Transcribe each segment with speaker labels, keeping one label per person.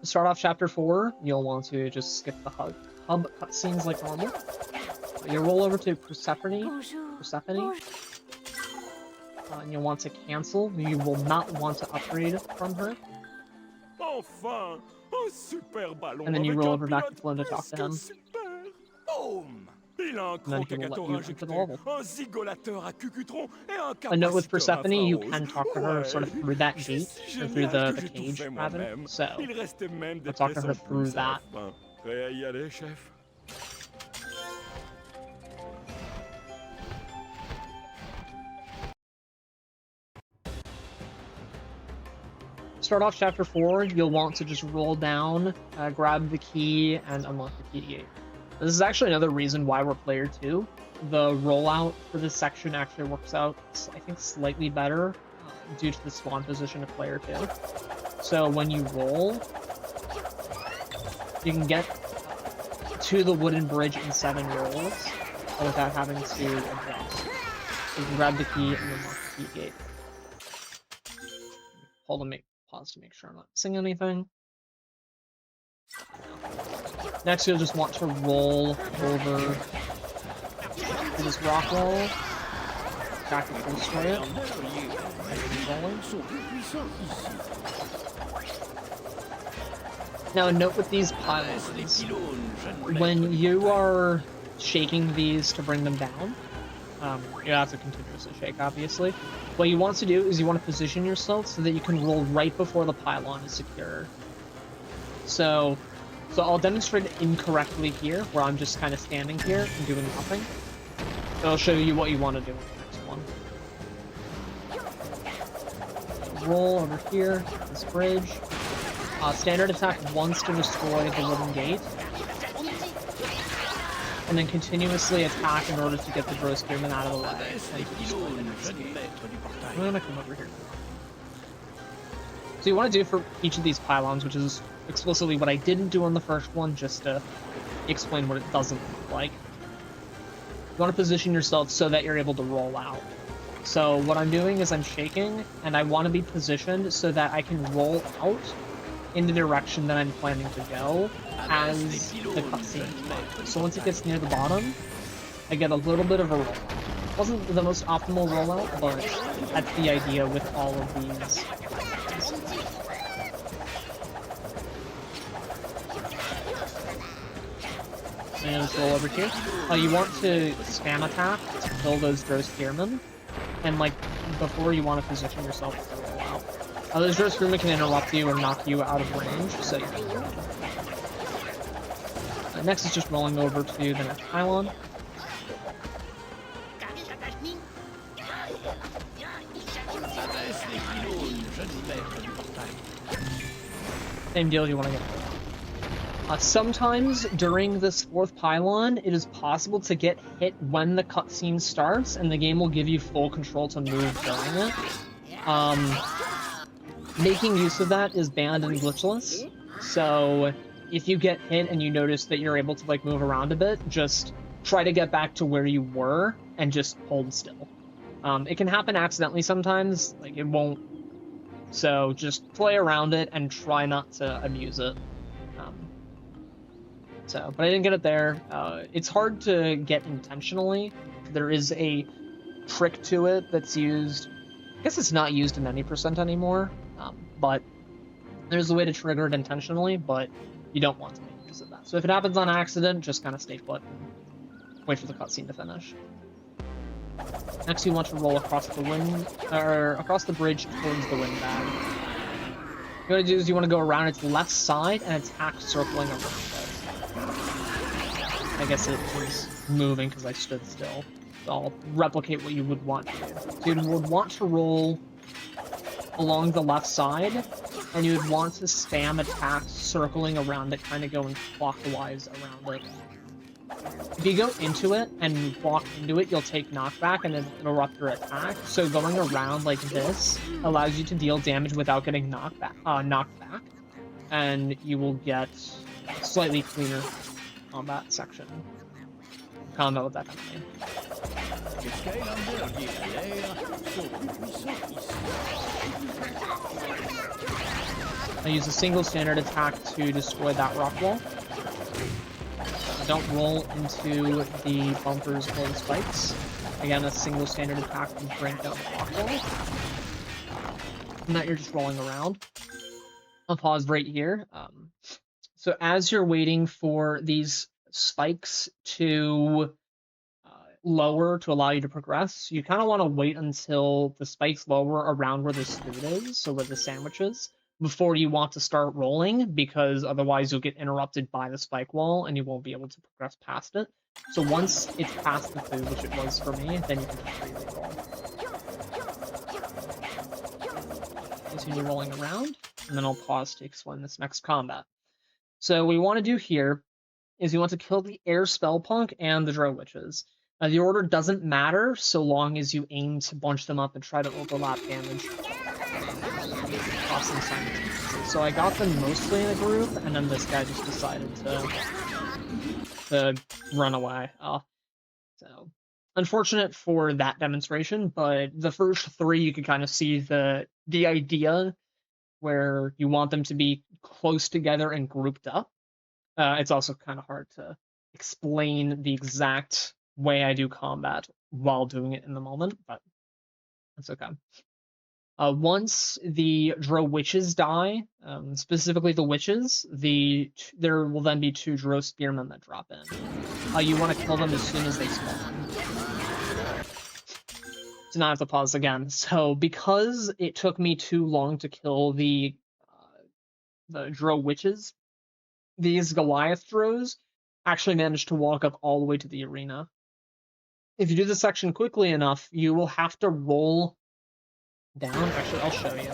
Speaker 1: start off chapter 4, you'll want to just skip the hub cutscenes like normal. You'll roll over to Persephone, and you'll want to cancel. You will not want to upgrade from her. And then you roll over back to Flynn to talk to him. And then he will let you into the level. A note with Persephone, you can talk to her sort of through that gate, or through the cage, rather. So, I'll talk to her through that. Start off chapter 4, you'll want to just roll down, grab the key, and unlock the key gate. This is actually another reason why we're player 2. The rollout for this section actually works out, I think, slightly better due to the spawn position of player 2. So when you roll, you can get to the wooden bridge in 7 rolls without having to adjust. You can grab the key and unlock the key gate. Pause to make sure I'm not missing anything. Next, you'll just want to roll over to this rock wall, back to full straight, Now, a note with these pylons, when you are shaking these to bring them down, you have to continuously shake, obviously. What you want to do is you want to position yourself so that you can roll right before the pylon is secure. So I'll demonstrate it incorrectly here, where I'm just kind of standing here and doing nothing. And I'll show you what you want to do in the next one. Roll over here, this bridge. Standard attack once to destroy the wooden gate. And then continuously attack in order to get the gross spearman out of the way. I'm gonna come over here. So you want to do for each of these pylons, which is explicitly what I didn't do on the first one, just to explain what it doesn't look like. You want to position yourself so that you're able to roll out. So what I'm doing is I'm shaking, and I want to be positioned so that I can roll out in the direction that I'm planning to go as the cutscene. So once it gets near the bottom, I get a little bit of a roll. Wasn't the most optimal rollout, but that's the idea with all of these. And let's roll over here. You want to spam attack to kill those Drow Spearmen, and like before you want to position yourself to roll out. Those Drow Spearmen can interrupt you or knock you out of range, so you're next is just rolling over to the next pylon. Same deal, you want to get sometimes during this 4th pylon, it is possible to get hit when the cutscene starts, and the game will give you full control to move during it. Making use of that is banned in Glitchless, so if you get hit and you notice that you're able to like move around a bit, just try to get back to where you were and just hold still. It can happen accidentally sometimes, like it won't, so just play around it and try not to abuse it. But I didn't get it there. It's hard to get intentionally. There is a trick to it that's used. I guess it's not used in any percent anymore, but there's a way to trigger it intentionally, but you don't want to make use of that. So if it happens on accident, just kind of stay put and wait for the cutscene to finish. Next, you want to roll across the across the bridge towards the windbag. What you want to do is you want to go around its left side and attack circling around it. I guess it was moving because I stood still. So I'll replicate what you would want to do. So you would want to roll along the left side, and you would want to spam attacks circling around it, kind of going clockwise around it. If you go into it and walk into it, you'll take knockback and then interrupt your attack. So going around like this allows you to deal damage without getting knocked back, and you will get slightly cleaner combat section. Combat with that kind of thing. I use a single standard attack to destroy that rock wall. Don't roll into the bumpers or the spikes. Again, a single standard attack to break down the rock wall. And that you're just rolling around. I'll pause right here. So as you're waiting for these spikes to lower to allow you to progress, you kind of want to wait until the spikes lower around where the spoon is, so where the sandwich is, before you want to start rolling, because otherwise you'll get interrupted by the spike wall and you won't be able to progress past it. So once it's past the food, which it was for me, then you can just freely roll. Continue rolling around, and then I'll pause to explain this next combat. So what we want to do here is you want to kill the Air Spellpunk and the Drow Witches. The order doesn't matter so long as you aim to bunch them up and try to overlap damage across them simultaneously. So I got them mostly in a group, and then this guy just decided to run away. So unfortunate for that demonstration, but the first three you could kind of see the idea where you want them to be close together and grouped up. It's also kind of hard to explain the exact way I do combat while doing it in the moment, but that's okay. Once the Drow Witches die, specifically the Witches, there will then be 2 Drow Spearmen that drop in. You want to kill them as soon as they spawn. So now I have to pause again. So because it took me too long to kill the Drow Witches, these Goliath Drows actually managed to walk up all the way to the arena. If you do this section quickly enough, you will have to roll down. Actually, I'll show you.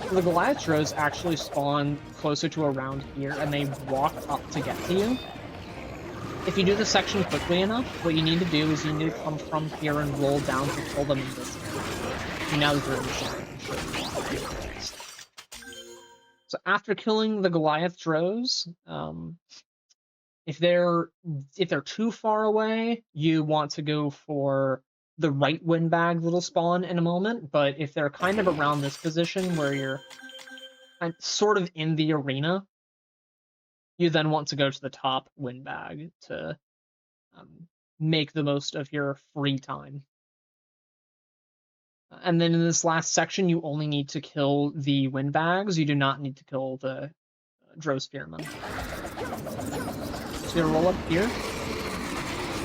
Speaker 1: So the Goliath Drows actually spawn closer to around here, and they walk up to get to you. If you do the section quickly enough, what you need to do is you need to come from here and roll down to kill them in this area. And now that they're in the center, I can show you. So after killing the Goliath Drows, if they're too far away, you want to go for the right windbag that'll spawn in a moment. But if they're kind of around this position where you're sort of in the arena, you then want to go to the top windbag to make the most of your free time. And then in this last section, you only need to kill the windbags. You do not need to kill the Drow Spearmen. So you'll roll up here,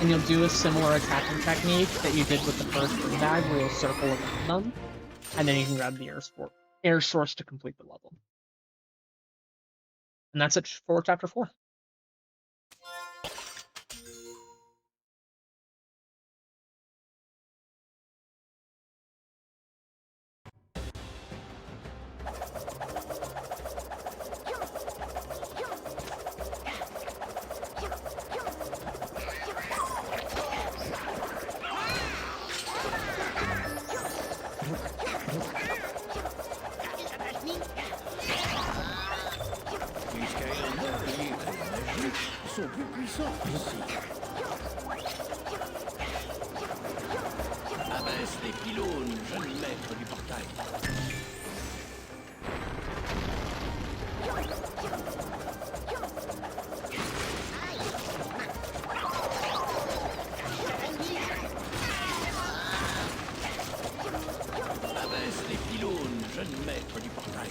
Speaker 1: and you'll do a similar attacking technique that you did with the first windbag, where you'll circle around them, and then you can grab the air source to complete the level. And that's it for Chapter 4.
Speaker 2: sont plus puissants ici. Abaisse les pylônes, jeune maître du portail. Abaisse les pylônes, jeune maître du portail.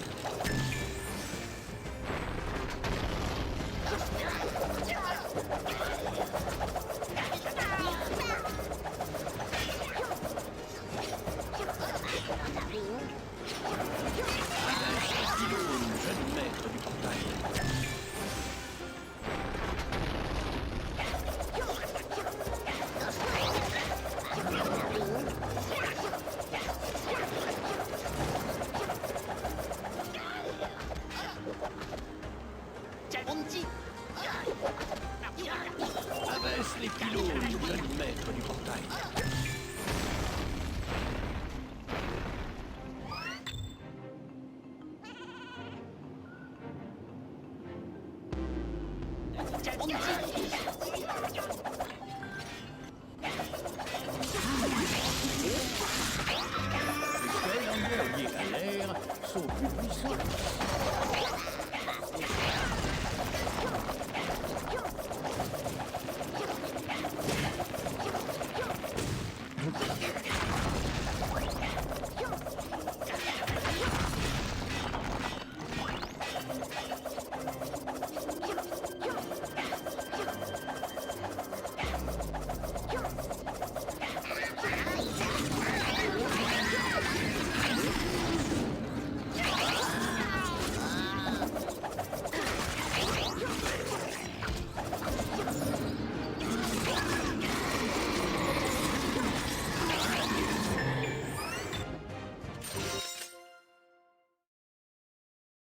Speaker 2: Abaisse les pylônes, jeune maître du portail. Les guerriers à l'air sont plus puissants.